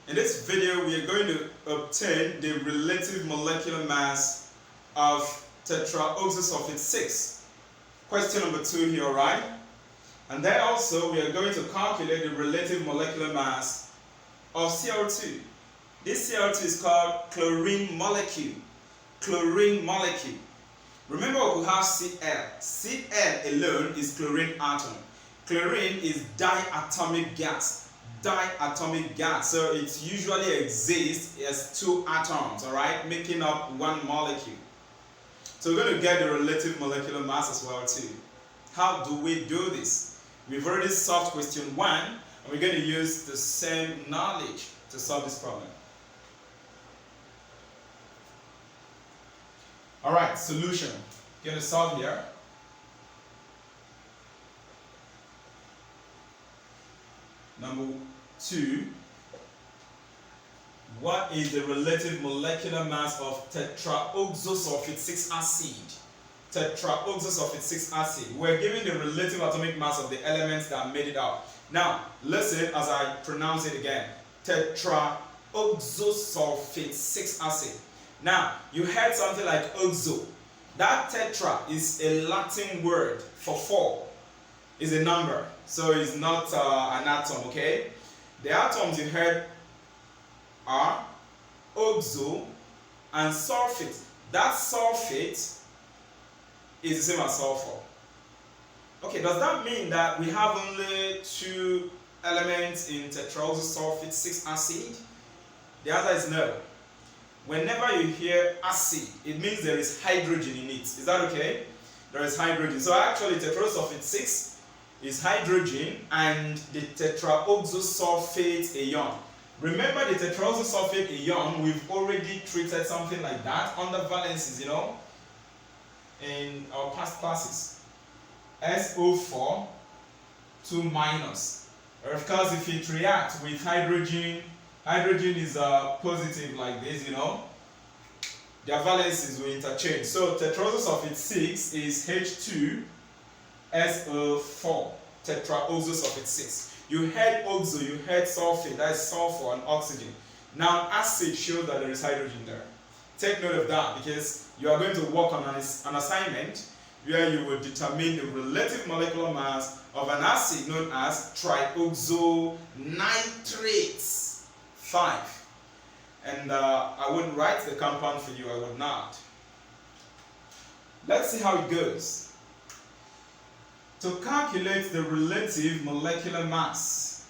In this video, we are going to obtain the relative molecular mass of tetraoxosulfate 6. Question number 2 here, right? And then also, we are going to calculate the relative molecular mass of Cl2. This Cl2 is called chlorine molecule. Chlorine molecule. Remember, we have Cl. Cl alone is chlorine atom. Chlorine is diatomic gas. Diatomic gas, so it usually exists as two atoms, all right, making up one molecule. So we're going to get the relative molecular mass as well too. How do we do this? We've already solved question 1, and we're going to use the same knowledge to solve this problem. All right, solution. Going to solve here. Number 2, what is the relative molecular mass of tetraoxosulfate 6 acid? Tetraoxosulfate 6 acid. We're given the relative atomic mass of the elements that made it up. Now, listen as I pronounce it again. Tetraoxosulfate 6 acid. Now, you heard something like oxo. That tetra is a Latin word for 4. Is a number, so it's not an atom, okay? The atoms you heard are oxo and sulfate. That sulfate is the same as sulfur. Okay, does that mean that we have only 2 elements in tetraoxosulfate 6 acid? The answer is no. Whenever you hear acid, it means there is hydrogen in it. Is that okay? There is hydrogen. So actually tetraoxosulfate 6 is hydrogen and the tetraoxosulfate ion. Remember the tetraoxosulfate ion, we've already treated something like that under valencies, you know, in our past classes. SO4, 2 minus. Of course, if it reacts with hydrogen, hydrogen is positive like this, you know, their valencies will interchange. So tetraoxosulfate 6 is H2SO4, tetraoxosulfate 6. You heard oxo, you heard sulfate, that is sulfur and oxygen. Now acid shows that there is hydrogen there. Take note of that because you are going to work on an assignment where you will determine the relative molecular mass of an acid known as trioxonitrates 5. And I wouldn't write the compound for you, I would not. Let's see how it goes. To calculate the relative molecular mass,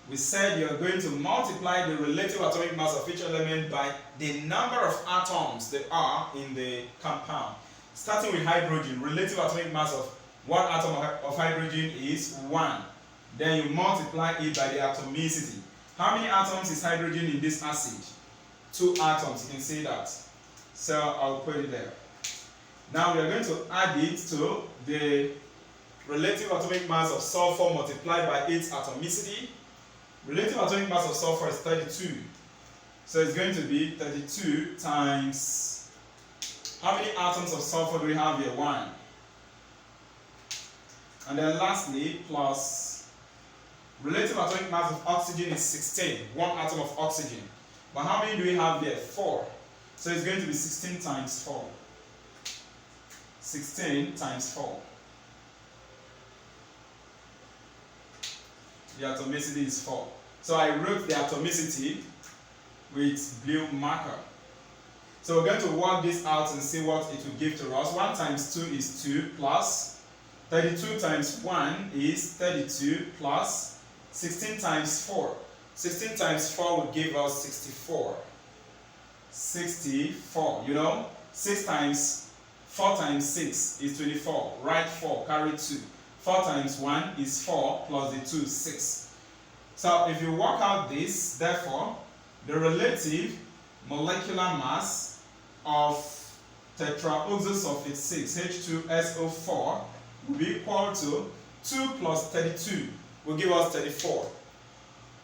we said you're going to multiply the relative atomic mass of each element by the number of atoms there are in the compound. Starting with hydrogen, relative atomic mass of one atom of hydrogen is 1. Then you multiply it by the atomicity. How many atoms is hydrogen in this acid? 2 atoms, you can see that. So I'll put it there. Now we are going to add it to the relative atomic mass of sulfur multiplied by its atomicity. Relative atomic mass of sulfur is 32. So it's going to be 32 times, how many atoms of sulfur do we have here? 1. And then lastly, plus relative atomic mass of oxygen is 16. 1 atom of oxygen. But how many do we have here? 4. So it's going to be 16 times 4. 16 times 4. The atomicity is 4. So I wrote the atomicity with blue marker. So we're going to work this out and see what it will give to us. 1 times 2 is 2 plus 32 times 1 is 32 plus 16 times 4. 16 times 4 will give us 64. 64, you know, 4 times 6 is 24. Write 4, carry 2. 4 times 1 is 4 plus the 2 is 6. So if you work out this, therefore, the relative molecular mass of tetraoxosulfate 6, H2SO4, will be equal to 2 plus 32 will give us 34.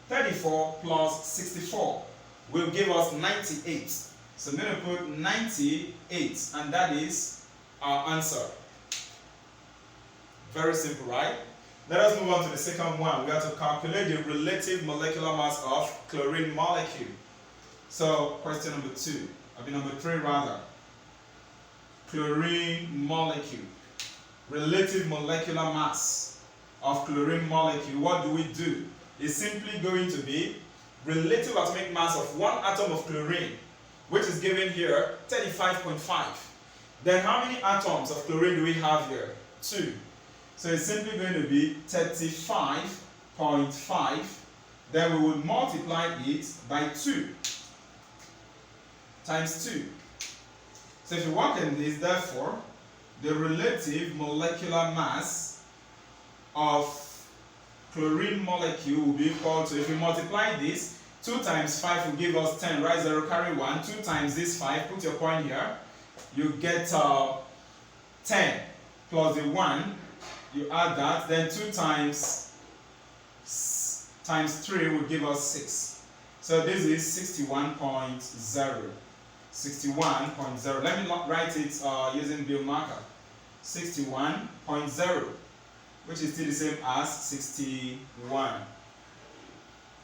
34 plus 64 will give us 98. So I'm going to put 98, and that is our answer. Very simple, right? Let us move on to the second one. We have to calculate the relative molecular mass of chlorine molecule. So, question number 3 rather. Chlorine molecule. Relative molecular mass of chlorine molecule. What do? It's simply going to be relative atomic mass of one atom of chlorine, which is given here 35.5. Then how many atoms of chlorine do we have here? 2. So it's simply going to be 35.5. Then we will multiply it by 2 times 2. So if you work in this, therefore, the relative molecular mass of chlorine molecule will be equal to, if you multiply this, 2 times 5 will give us 10, right? 0, carry 1. 2 times this 5, put your point here, you get 10 plus the 1, you add that, then 2 times 3 will give us 6. So this is 61.0. 61.0. Let me write it using bill marker. 61.0, which is still the same as 61.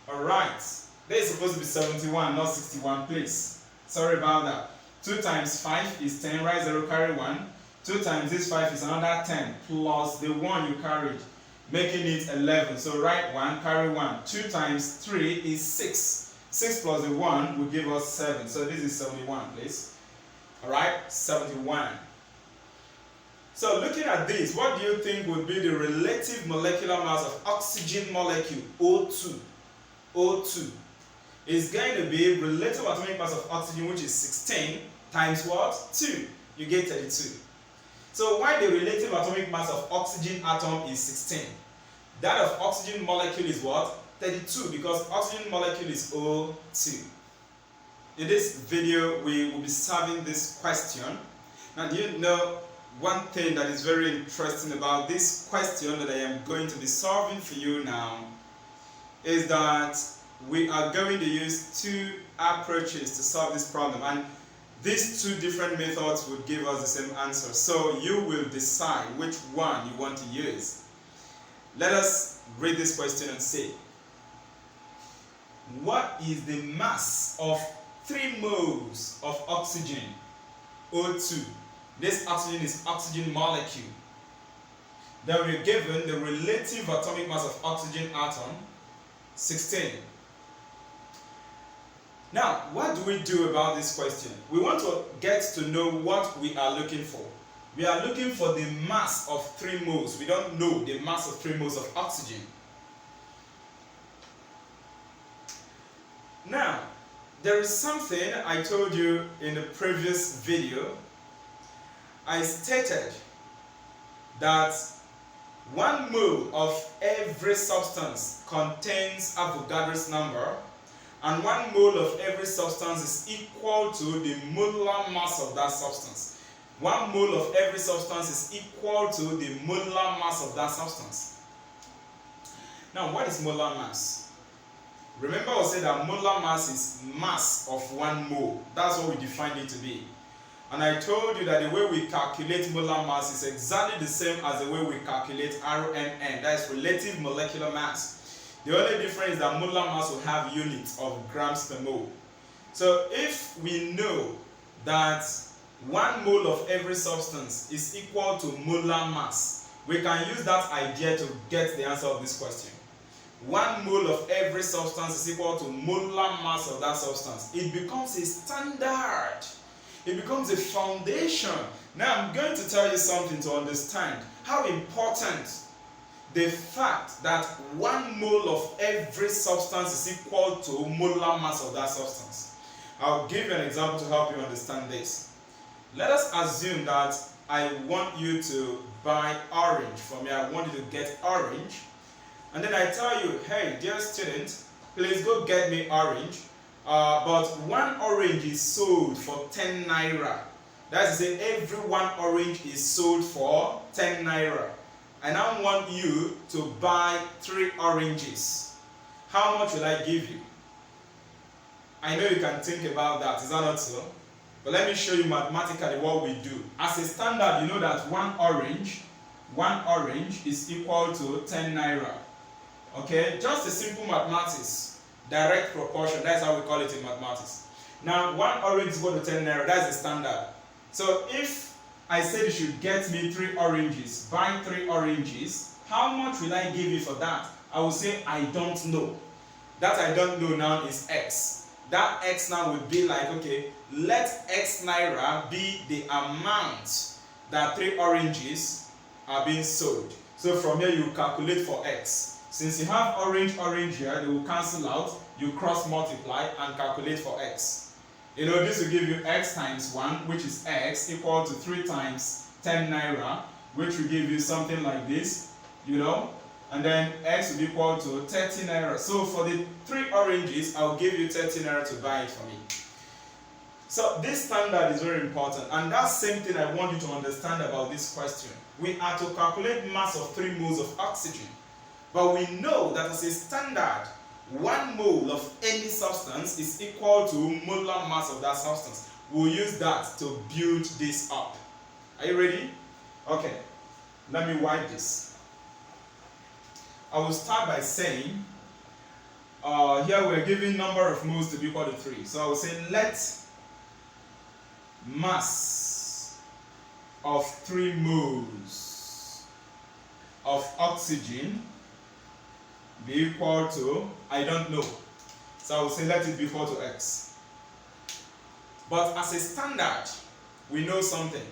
Alright. This is supposed to be 71, not 61, please. Sorry about that. 2 times 5 is 10, right? 0, carry 1. 2 times this 5 is another 10, plus the 1 you carried, making it 11. So write 1, carry 1. 2 times 3 is 6. 6 plus the 1 will give us 7. So this is 71, please. Alright, 71. So looking at this, what do you think would be the relative molecular mass of oxygen molecule, O2? O2 is going to be relative atomic mass of oxygen, which is 16, times what? 2. You get 32. So why the relative atomic mass of oxygen atom is 16? That of oxygen molecule is what? 32, because oxygen molecule is O2. In this video, we will be solving this question. Now, do you know one thing that is very interesting about this question that I am going to be solving for you now is that we are going to use 2 approaches to solve this problem, and these 2 different methods would give us the same answer. So you will decide which one you want to use. Let us read this question and see. What is the mass of 3 moles of oxygen, O2? This oxygen is oxygen molecule. Then we're given the relative atomic mass of oxygen atom, 16. Now, what do we do about this question? We want to get to know what we are looking for. We are looking for the mass of 3 moles. We don't know the mass of 3 moles of oxygen. Now, there is something I told you in the previous video. I stated that 1 mole of every substance contains Avogadro's number, and 1 mole of every substance is equal to the molar mass of that substance. 1 mole of every substance is equal to the molar mass of that substance. Now, what is molar mass? Remember I said that molar mass is mass of 1 mole. That's what we defined it to be. And I told you that the way we calculate molar mass is exactly the same as the way we calculate RMN, that is relative molecular mass. The only difference is that molar mass will have units of grams per mole. So if we know that 1 mole of every substance is equal to molar mass, we can use that idea to get the answer of this question. 1 mole of every substance is equal to molar mass of that substance. It becomes a standard. It becomes a foundation. Now I'm going to tell you something to understand how important the fact that 1 mole of every substance is equal to molar mass of that substance. I'll give you an example to help you understand this. Let us assume that I want you to buy orange for me. I want you to get orange. And then I tell you, hey, dear student, please go get me orange. But 1 orange is sold for 10 naira. That's to say, every 1 orange is sold for 10 naira. I now want you to buy 3 oranges. How much will I give you? I know you can think about that, is that not so? But let me show you mathematically what we do. As a standard, you know that 1 orange 1 orange is equal to 10 naira. Okay, just a simple mathematics, direct proportion, that's how we call it in mathematics. Now 1 orange is equal to 10 naira, that's the standard. So if I said you should get me 3 oranges, buy 3 oranges, how much will I give you for that? I will say I don't know. That I don't know now is X. That X now would be like, okay, let X naira be the amount that 3 oranges are being sold. So from here you calculate for X. Since you have orange here, they will cancel out. You cross multiply and calculate for X. You know, this will give you X times 1, which is X, equal to 3 times 10 naira, which will give you something like this, you know. And then X will be equal to 30 naira. So for the 3 oranges, I'll give you 30 naira to buy it for me. So this standard is very important, and that same thing I want you to understand about this question. We are to calculate mass of 3 moles of oxygen, but we know that as a standard, 1 mole of any substance is equal to molar mass of that substance. We'll use that to build this up. Are you ready? Okay, let me wipe this. I will start by saying, here we're giving number of moles to be equal to 3. So I will say let mass of 3 moles of oxygen be equal to, I don't know. So I will say let it be equal to X. But as a standard, we know something.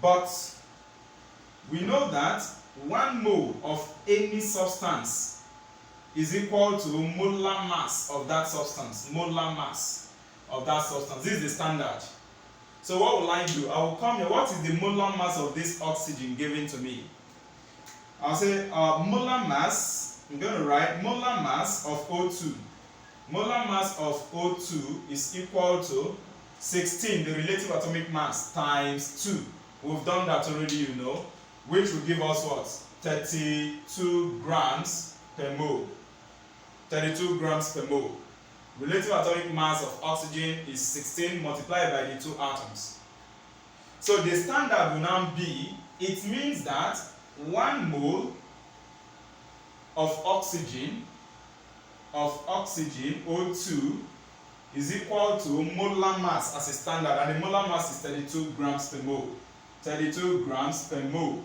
But we know that 1 mole of any substance is equal to molar mass of that substance. Molar mass of that substance. This is the standard. So what will I do? I will come here. What is the molar mass of this oxygen given to me? I'll say molar mass. I'm going to write molar mass of O2. Molar mass of O2 is equal to 16, the relative atomic mass, times 2. We've done that already, you know. Which will give us what? 32 grams per mole. 32 grams per mole. Relative atomic mass of oxygen is 16 multiplied by the 2 atoms. So the standard will now be, it means that 1 mole of oxygen, O2, is equal to molar mass as a standard, and the molar mass is 32 grams per mole. 32 grams per mole.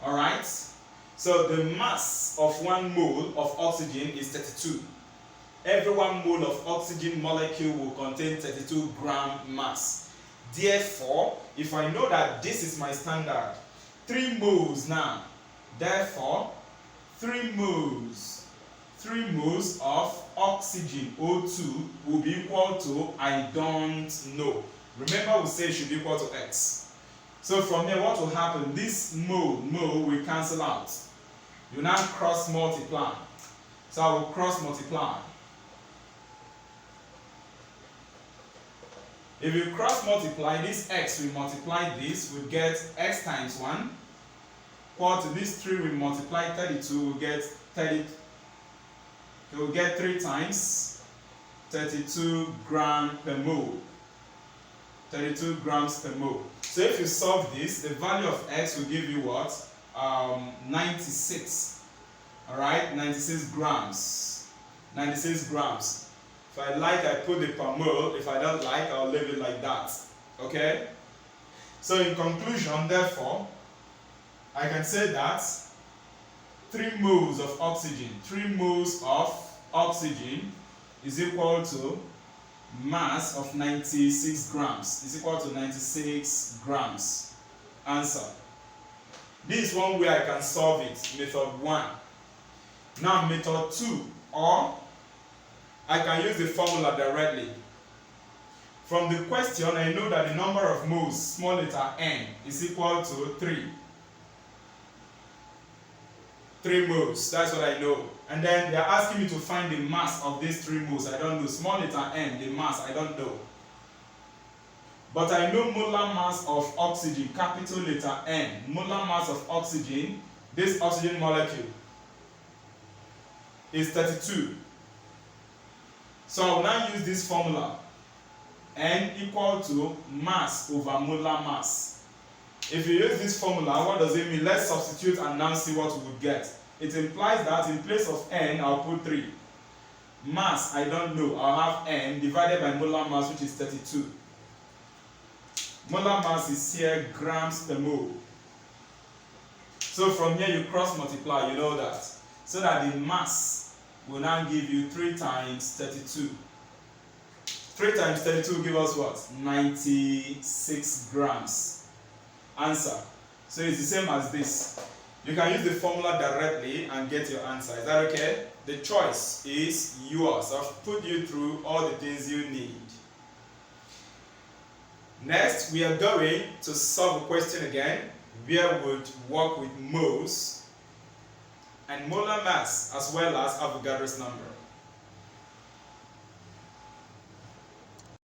Alright? So the mass of 1 mole of oxygen is 32. Every 1 mole of oxygen molecule will contain 32 gram mass. Therefore, if I know that this is my standard, 3 moles now. Therefore, 3 moles of oxygen, O2, will be equal to I don't know. Remember, we say it should be equal to X. So from here, what will happen? This mole will cancel out. You now cross multiply. So I will cross multiply. If you cross multiply, this X will multiply this, we get X times 1. Equal to this 3 will multiply 32, we get 30. We will get 3 times 32 grams per mole. 32 grams per mole. So if you solve this, the value of X will give you what? 96. Alright, 96 grams. 96 grams. If I like, I put the per mole. If I don't like, I'll leave it like that. Okay? So in conclusion, therefore, I can say that 3 moles of oxygen, 3 moles of oxygen is equal to mass of 96 grams. Is equal to 96 grams. Answer. This is one way I can solve it. Method 1. Now method 2, or I can use the formula directly. From the question, I know that the number of moles, small letter n, is equal to 3. 3 moles, that's what I know. And then they are asking me to find the mass of these 3 moles. I don't know. Small letter n, the mass, I don't know. But I know molar mass of oxygen, capital letter N. Molar mass of oxygen, this oxygen molecule, is 32. So I will now use this formula. N equal to mass over molar mass. if you use this formula, what does it mean? Let's substitute and now see what we would get. It implies that in place of n, I'll put 3. Mass, I don't know. I'll have n divided by molar mass, which is 32. Molar mass is here grams per mole. So from here you cross multiply, you know that. So that the mass will now give you 3 times 32. 3 times 32 will give us what? 96 grams. Answer. So it's the same as this. You can use the formula directly and get your answer. Is that okay? The choice is yours. I've put you through all the things you need. Next, we are going to solve a question again where we would work with moles and molar mass as well as Avogadro's number.